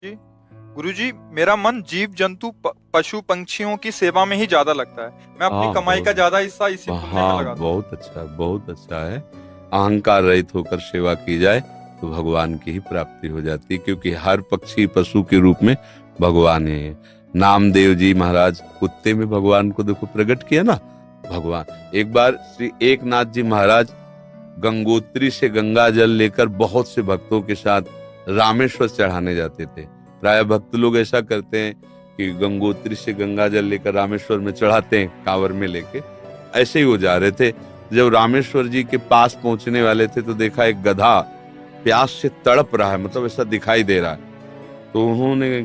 जी, गुरुजी, मेरा मन जीव जंतु पशु पंछियों की सेवा में ही ज्यादा लगता है। मैं अपनी हाँ, कमाई का ज्यादा हिस्सा इसी पुण्य में हाँ, लगाता हूँ। बहुत अच्छा है। अहंकार रहित होकर सेवा की जाए तो भगवान की ही प्राप्ति हो जाती है, क्योंकि हर पक्षी पशु के रूप में भगवान है। नामदेव जी महाराज कुत्ते में भगवान को देखो प्रकट किया ना। भगवान एक बार श्री एकनाथ जी महाराज गंगोत्री से गंगा जल लेकर बहुत से भक्तों के साथ रामेश्वर चढ़ाने जाते थे। प्राय भक्त लोग ऐसा करते हैं कि गंगोत्री से गंगा जल लेकर रामेश्वर में चढ़ाते हैं कांवर में लेके। ऐसे ही वो जा रहे थे। जब रामेश्वर जी के पास पहुंचने वाले थे तो देखा एक गधा प्यास से तड़प रहा है, मतलब ऐसा दिखाई दे रहा है। तो उन्होंने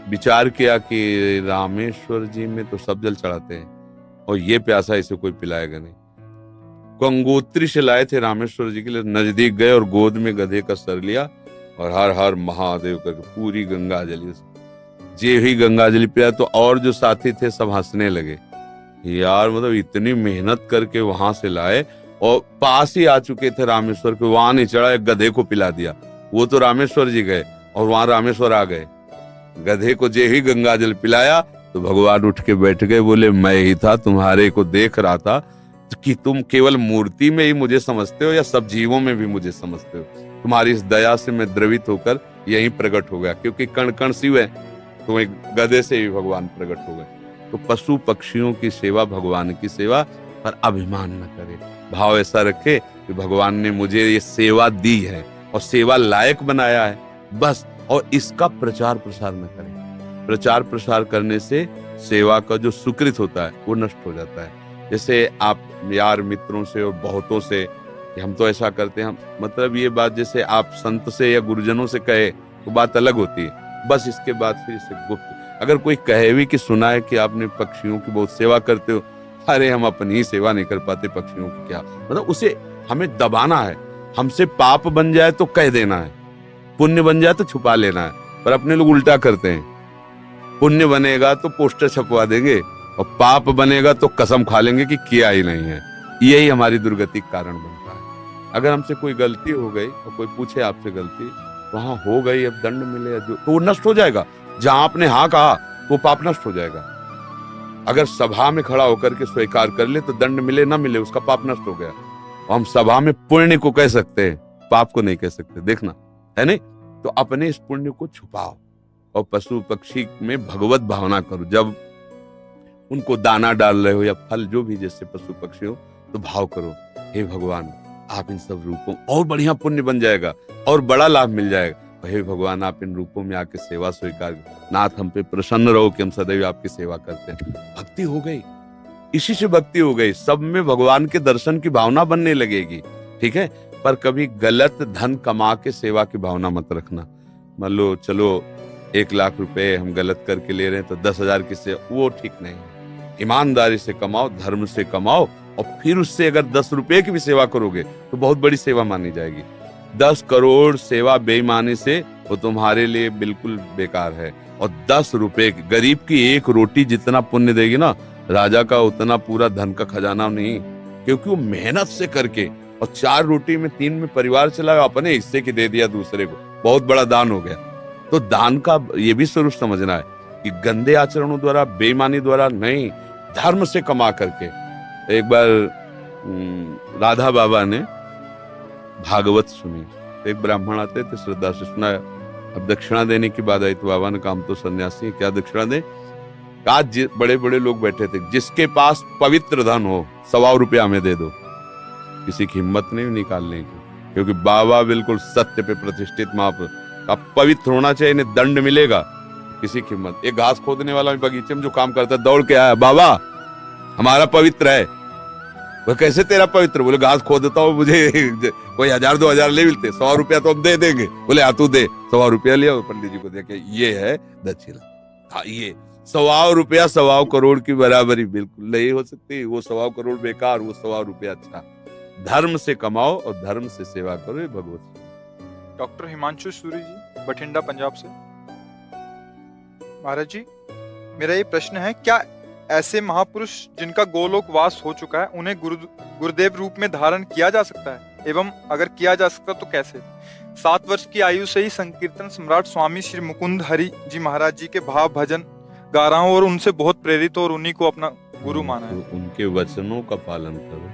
विचार किया कि रामेश्वर जी में तो सब जल चढ़ाते हैं और ये प्यासा इसे कोई पिलाएगा नहीं। गंगोत्री से लाए थे रामेश्वर जी के लिए, नजदीक गए और गोद में गधे का सर लिया और हर हर महादेव करके पूरी गंगा जली। जे ही गंगा जली पिया तो और जो साथी थे सब हंसने लगे। यार मतलब इतनी मेहनत करके वहां से लाए और पास ही आ चुके थे रामेश्वर के, वहां नहीं चढ़ा, एक गधे को पिला दिया। वो तो रामेश्वर जी गए और वहां रामेश्वर आ गए। गधे को जे ही गंगा जल पिलाया तो भगवान उठ के बैठ गए, बोले मैं ही था, तुम्हारे को देख रहा था कि तुम केवल मूर्ति में ही मुझे समझते हो या सब जीवों में भी मुझे समझते हो। तुम्हारी इस दया से मैं द्रवित होकर यहीं प्रकट हो गया, क्योंकि कण कण शिव है तो एक गधे से भी भगवान प्रकट हो गए। तो पशु पक्षियों की सेवा भगवान की सेवा, पर अभिमान न करे। भाव ऐसा रखे कि भगवान ने मुझे ये सेवा दी है और सेवा लायक बनाया है बस, और इसका प्रचार प्रसार न करें। प्रचार प्रसार करने से सेवा का जो सुकृत होता है वो नष्ट हो जाता है। जैसे आप यार मित्रों से और बहुतों से कि हम तो ऐसा करते हैं, मतलब ये बात जैसे आप संत से या गुरुजनों से कहे तो बात अलग होती है। बस इसके बाद फिर इसे गुप्त अगर कोई कहे भी कि सुना है कि आपने पक्षियों की बहुत सेवा करते हो, अरे हम अपनी ही सेवा नहीं कर पाते, पक्षियों की क्या, मतलब उसे हमें दबाना है। हमसे पाप बन जाए तो कह देना है, पुण्य बन जाए तो छुपा लेना है। पर अपने लोग उल्टा करते हैं, पुण्य बनेगा तो पोस्टर छपवा देंगे और पाप बनेगा तो कसम खा लेंगे कि किया ही नहीं है। यही हमारी दुर्गति का कारण बनता है। अगर हमसे कोई गलती हो गई और कोई पूछे आपसे गलती, वहां हो गई, अब दंड मिले जो तो वो नष्ट हो जाएगा। जहां आपने हाँ कहा वो पाप नष्ट हो जाएगा। अगर सभा में खड़ा होकर के स्वीकार कर ले तो दंड मिले ना मिले उसका पाप नष्ट हो गया। और हम सभा में पुण्य को कह सकते हैं, पाप को नहीं कह सकते, देखना है नहीं। तो अपने इस पुण्य को छुपाओ और पशु पक्षी में भगवत भावना करो। जब उनको दाना डाल रहे हो या फल जो भी, जैसे पशु पक्षी हो, तो भाव करो, हे भगवान आप इन सब रूपों, और बढ़िया पुण्य बन जाएगा और बड़ा लाभ मिल जाएगा। हे भगवान आप इन रूपों में आके सेवा स्वीकार, नाथ हम पे प्रसन्न रहो कि हम सदैव आपकी सेवा करते हैं। भक्ति हो गई, इसी से भक्ति हो गई। सब में भगवान के दर्शन की भावना बनने लगेगी, ठीक है। पर कभी गलत धन कमा के सेवा की भावना मत रखना। मान लो चलो 1,00,000 रुपए हम गलत करके ले रहे हैं तो 10,000 की सेवा, वो ठीक नहीं है। ईमानदारी से कमाओ, धर्म से कमाओ, और फिर उससे अगर 10 रुपए की भी सेवा करोगे तो बहुत बड़ी सेवा मानी जाएगी। 10 करोड़ सेवा बेईमानी से वो तुम्हारे लिए बिल्कुल बेकार है। और 10 रुपए गरीब की एक रोटी जितना पुण्य देगी ना, राजा का उतना पूरा धन का खजाना नहीं, क्योंकि वो मेहनत से करके, और 4 रोटी में 3 में परिवार चलाया, अपने हिस्से की दे दिया दूसरे को, बहुत बड़ा दान हो गया। तो दान का ये भी स्वरूप समझना है कि गंदे आचरणों द्वारा, बेईमानी द्वारा नहीं, धर्म से कमा करके। एक बार राधा बाबा ने भागवत सुनी तो एक ब्राह्मण आते थे, श्रद्धा से सुनाया। अब दक्षिणा देने की बात आई तो बाबा ने, काम तो सन्यासी है, क्या दक्षिणा दे। आज बड़े बड़े लोग बैठे थे, जिसके पास पवित्र धन हो 100 रुपया हमें दे दो। किसी की हिम्मत नहीं निकालने की, क्योंकि बाबा बिल्कुल सत्य पे प्रतिष्ठित महापुरुष। अब पवित्र होना चाहिए, इन्हें दंड मिलेगा। किसी की हिम्मत, एक घास खोदने वाला बगीचे में जो काम करता है दौड़ के आया, बाबा हमारा पवित्र है। वह कैसे तेरा पवित्र? बोले घास खोदता हूँ, मुझे कोई 1,000-2,000 ले मिलते, 100 रुपया तो हम दे देंगे। बोले हाँ तू दे। 100 रुपया लिया, पंडित जी को दे के, ये है दक्षिणा। हाँ, ये 100 रुपया 100 करोड़ की बराबरी बिल्कुल नहीं हो सकती। वो 100 करोड़ बेकार, वो 100 रुपया अच्छा। धर्म से कमाओ और धर्म से सेवा करो, ये भगवत। डॉक्टर हिमांशु सूरी जी, बठिंडा, पंजाब से। महाराज जी, मेरा ये प्रश्न है, क्या ऐसे महापुरुष जिनका गोलोक वास हो चुका है, उन्हें गुरुदेव रूप में धारण किया जा सकता है? एवं अगर किया जा सकता तो कैसे? 7 वर्ष की आयु से ही संकीर्तन सम्राट स्वामी श्री मुकुंद हरि जी महाराज जी के भाव भजन गा रहा हूँ और उनसे बहुत प्रेरित और उन्हीं को अपना गुरु माना है। तो उनके वचनों का पालन करो,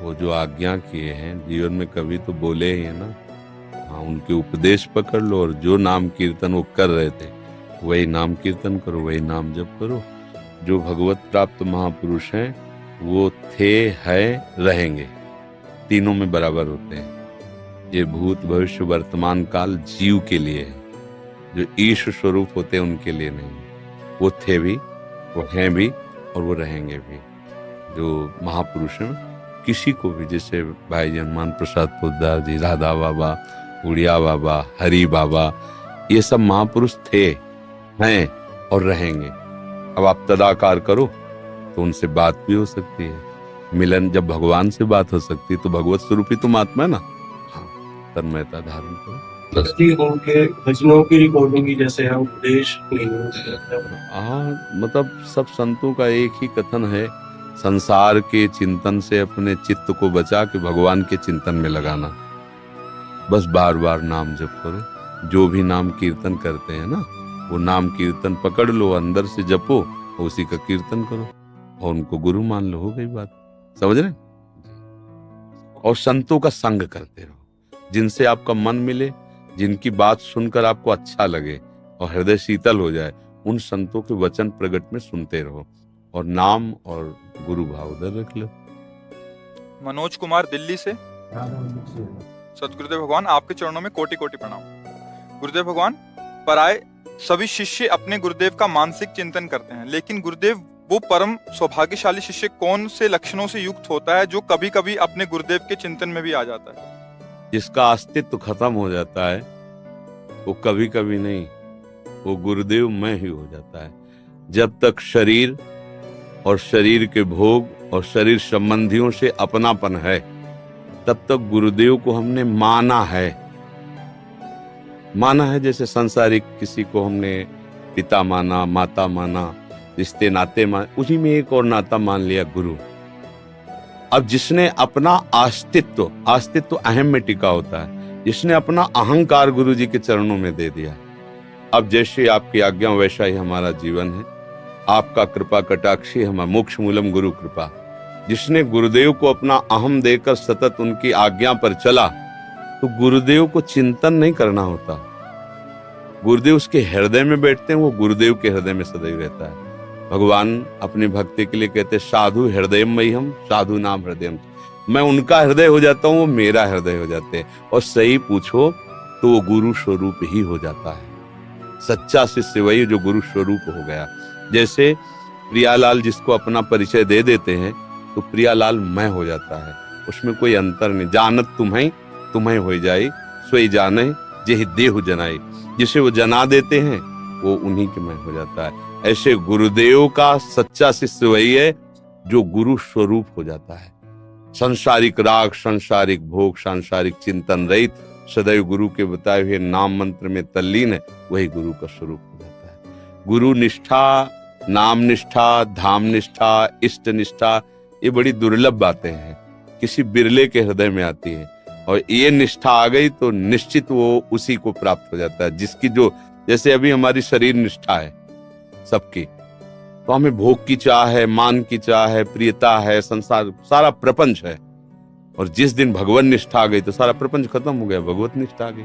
वो जो आज्ञा किए हैं जीवन में कभी तो बोले ही है ना। हाँ, उनके उपदेश पकड़ लो और जो नाम कीर्तन वो कर रहे थे वही नाम कीर्तन करो, वही नाम जप करो। जो भगवत प्राप्त महापुरुष हैं वो थे, है, रहेंगे, तीनों में बराबर होते हैं। ये भूत भविष्य वर्तमान काल जीव के लिए है, जो ईश स्वरूप होते हैं उनके लिए नहीं। वो थे भी, वो हैं भी और वो रहेंगे भी। जो महापुरुष हैं किसी को भी, जैसे भाई हनुमान प्रसाद पोद्दार जी, राधा बाबा, उड़िया बाबा, हरि बाबा, ये सब महापुरुष थे, हैं और रहेंगे। अब आप तदाकार करो तो उनसे बात भी हो सकती है। मिलन, जब भगवान से बात हो सकती है तो भगवत स्वरूप ही तुम आत्मा है ना। हाँ, तन्मयता धारण करो। उनके भजनों की रिकॉर्डिंग की जैसे है, उपदेश नहीं होता। हाँ, मतलब सब संतों का एक ही कथन है, संसार के चिंतन से अपने चित्त को बचा के भगवान के चिंतन में लगाना। बस बार बार नाम जप करो। जो भी नाम कीर्तन करते हैं ना, वो नाम कीर्तन पकड़ लो, अंदर से जपो, उसी का कीर्तन करो और उनको गुरु मान लो। हो गई बात, समझ रहे? और संतों का संग करते रहो, जिनसे आपका मन मिले, जिनकी बात सुनकर आपको अच्छा लगे और हृदय शीतल हो जाए, उन संतों के वचन प्रगट में सुनते रहो और नाम और गुरु भाव उधर रख लो। मनोज कुमार दिल्ली से। सतगुरुदेव भगवान, आपके चरणों में कोटि कोटि प्रणाम। गुरुदेव भगवान, पराये सभी शिष्य अपने गुरुदेव का मानसिक चिंतन करते हैं, लेकिन गुरुदेव वो परम सौभाग्यशाली शिष्य कौन से लक्षणों से युक्त होता है जो कभी कभी अपने गुरुदेव के चिंतन में भी आ जाता है? जिसका अस्तित्व खत्म हो जाता है वो कभी कभी नहीं, वो गुरुदेव में ही हो जाता है। जब तक शरीर और शरीर के भोग और शरीर संबंधियों से अपनापन है, तब तक गुरुदेव को हमने माना है। जैसे सांसारिक किसी को हमने पिता माना, माता माना, रिश्ते नाते मान, उसी में एक और नाता मान लिया, गुरु। अब जिसने अपना अस्तित्व अहम में टिका होता है, जिसने अपना अहंकार गुरु जी के चरणों में दे दिया, अब जैसे आपकी आज्ञा वैसा ही हमारा जीवन है। आपका कृपा कटाक्षी हमारा मोक्ष मूलम गुरु कृपा। जिसने गुरुदेव को अपना अहम देकर सतत उनकी आज्ञा पर चला, तो गुरुदेव को चिंतन नहीं करना होता। गुरुदेव उसके हृदय में बैठते हैं, वो गुरुदेव के हृदय में सदैव रहता है। भगवान अपनी भक्ति के लिए कहते साधु हृदयमयी हम, साधु नाम हृदय। मैं उनका हृदय हो जाता हूँ, वो मेरा हृदय हो जाते हैं। और सही पूछो तो वो गुरु स्वरूप ही हो जाता है। सच्चा शिष्य वही जो गुरु स्वरूप हो गया। जैसे प्रियालाल जिसको अपना परिचय दे देते हैं तो प्रियालाल मैं हो जाता है, उसमें कोई अंतर नहीं। जानत तुम्हें हो जाए, सोई जाने जेहि देहु जनाई। जिसे वो जना देते हैं वो उन्हीं के मैं हो जाता है। ऐसे गुरुदेव का सच्चा शिष्य वही है जो गुरु स्वरूप हो जाता है। सांसारिक राग, सांसारिक भोग, सांसारिक चिंतन रहित, सदैव गुरु के बताए हुए नाम मंत्र में तल्लीन है, वही गुरु का स्वरूप हो जाता है। गुरु निष्ठा, नाम निष्ठा, धाम निष्ठा, इष्ट निष्ठा, ये बड़ी दुर्लभ बातें हैं, किसी बिरले के हृदय में आती है। और ये निष्ठा आ गई तो निश्चित वो उसी को प्राप्त हो जाता है जिसकी जो, जैसे अभी हमारी शरीर निष्ठा है सबकी, तो हमें भोग की चाह है, मान की चाह है, प्रियता है, संसार सारा प्रपंच है। और जिस दिन भगवान निष्ठा आ गई तो सारा प्रपंच खत्म हो गया, भगवत निष्ठा आ गई।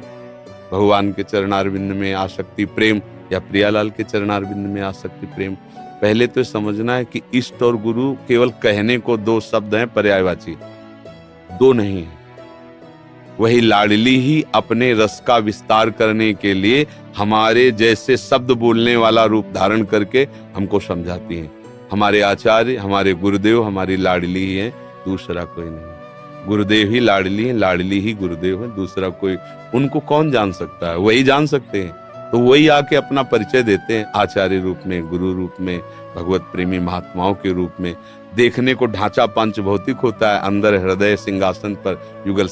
भगवान के चरणारविंद में आसक्ति प्रेम, या प्रियालाल के चरणारविंद में आसक्ति प्रेम। पहले तो समझना है कि इष्ट और गुरु केवल कहने को दो शब्द हैं, पर्यायवाची, दो नहीं है। वही लाडली ही अपने रस का विस्तार करने के लिए हमारे जैसे शब्द बोलने वाला रूप धारण करके हमको समझाती हैं। हमारे आचार्य, हमारे गुरुदेव हमारी लाडली ही है, दूसरा कोई नहीं। गुरुदेव ही लाडली है, लाडली ही गुरुदेव है, दूसरा कोई उनको कौन जान सकता है? वही जान सकते हैं। तो वही आके अपना परिचय देते हैं आचार्य रूप में, गुरु रूप में, भगवत प्रेमी महात्माओं के रूप में। देखने को ढांचा पंच भौतिक होता है, अंदर हृदय सिंहासन पर युगल